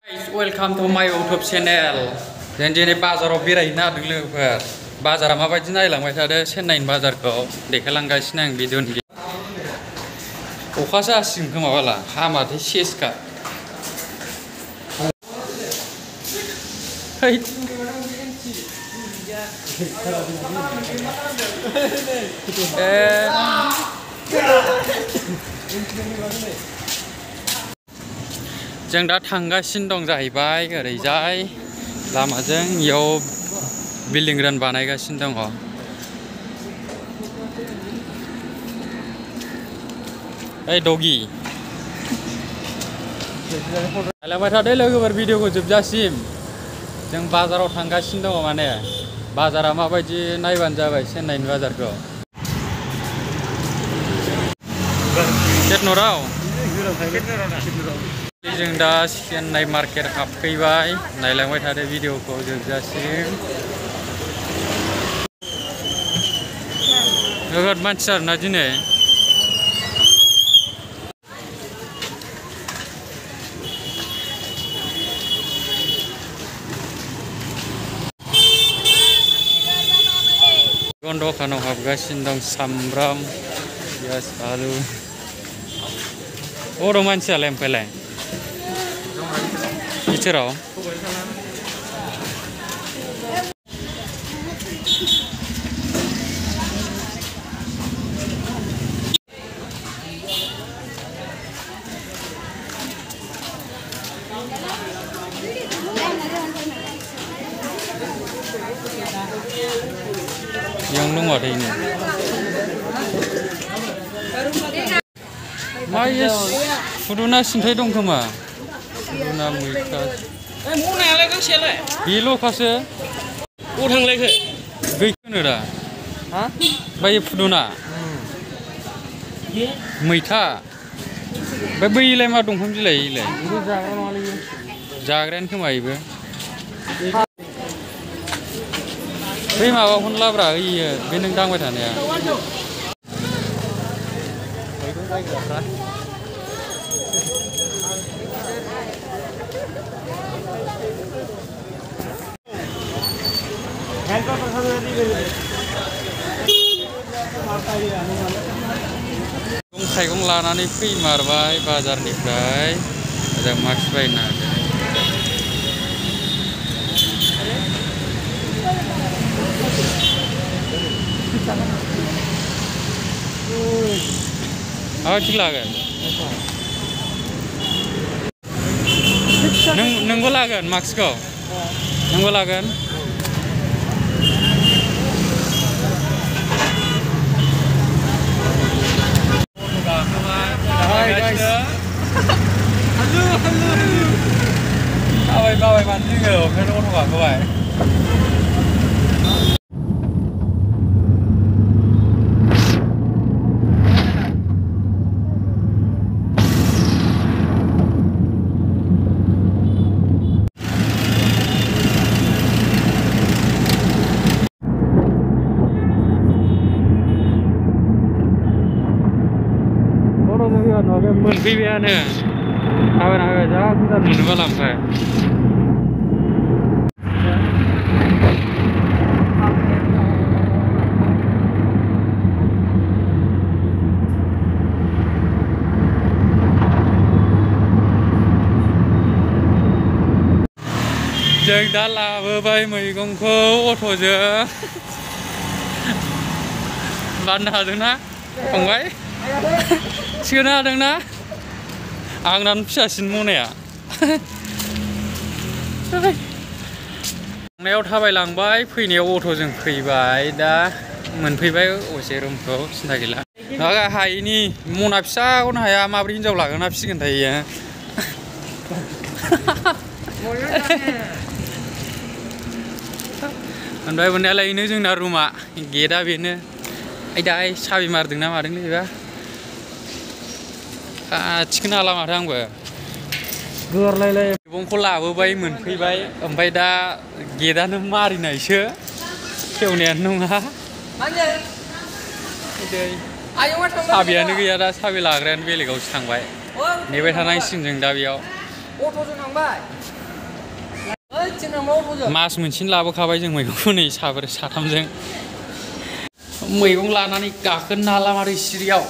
Welcome to my YouTube channel. जों दिनै बाजाराव बेरायहैनो नागिरदों लोगोफोर। बाजारा माबायदि नायलांबाय थादो चेन्नाइनि बाजारखौ देखायलांगासिनो आं भिडिअनि गेजेरजों। अखासो हासिगोन खोमा बाला हामाथाय सेसखा। जों दा थांगासिनो दं जाहैबाय ओरैजाय लामाजों इयाव बिल्डिं गोदान बानायगासिनो दङ। ओइ डगी नायलांबाय थादो लोगोफोर भिडिअखौ जोबजासिम। जों बाजाराव थांगासिनो दङ माने बाजारा माबायदि नायबानो जाबाय चेन्नाइनि बाजारखौ। केटनराव जों दा चेन्नाइ मार्केट हाबफैबाय नायलांबाय थादो भिडिअखौ जोबजासिम। नोगोद मानसि आरोना दिनै। दखानाव हाबगासिनो दं सामब्राम पियाज आलु। अ दं मानसियालाय ओमफ्रायलाय बिथोराव yang dong ada ini. Mayas, fuduna sintai dong kema. Fuduna muika. Mau nanya kan siapa? Hilo kase. Utang lagi. Gaikan ada. Hah? Bayi fuduna. Muika. Bayi ilai ma dong hamji ilai ilai. Jagran kema ibu. बै माबाखौनो लाब्रा होयो बे नों दांबाय थानाया। मैगं थाइगं लानानै फैमारबाय बाजारनिफ्राय जों मास्क बायनो नागिरदों। Apa sih lagan? Nunggu lagan, Max kau? Nunggu lagan? Hai guys. Halo. Bawai mandi nggak? Kan orang nggak bawai. मोनफैबायानो थाबायना जा गोजान मोनोबाला ओमफ्राय जों दा लाबोबाय मैगंखौ अट'जों बाननो हादोंना फंबाय? थिखोनो हादोंना? आंनानो फिसासिन मनाया। थांनायाव थाबायलांबाय फैनायाव अट'जों फैबाय दा मोनफैबाय असे रुमखौ सिन्था गैला। हायिनि मना फिसाखौनो हाया माब्रै हिनजाव लागोना फिसिगोन थायो। मोनबाय मोननायालाय बेनो जोंना रुमा गेटआ बेनो। दाय साबि मारदों ना मादोंलै बेबा थिखोनो हाला माथो आंबो गोरलायलाय मैगंखौ लाबोबाय मोनफैबाय ओमफ्राय दा गेटआनो मारिनायसो खेवनायानो नङा। साबियानो गैया दा साबि लाग्रायानो बेलेगावसो थांबाय नेबाय थानांसिगोन जों दा बेयाव अट'जों थांबाय ओइ जोंनाव अट'जों मास मोनसेनि लाबोखाबाय जों मैगंखौ नै साथामजों मैगं लानानै गाखोनो हाला माथो सिरियाव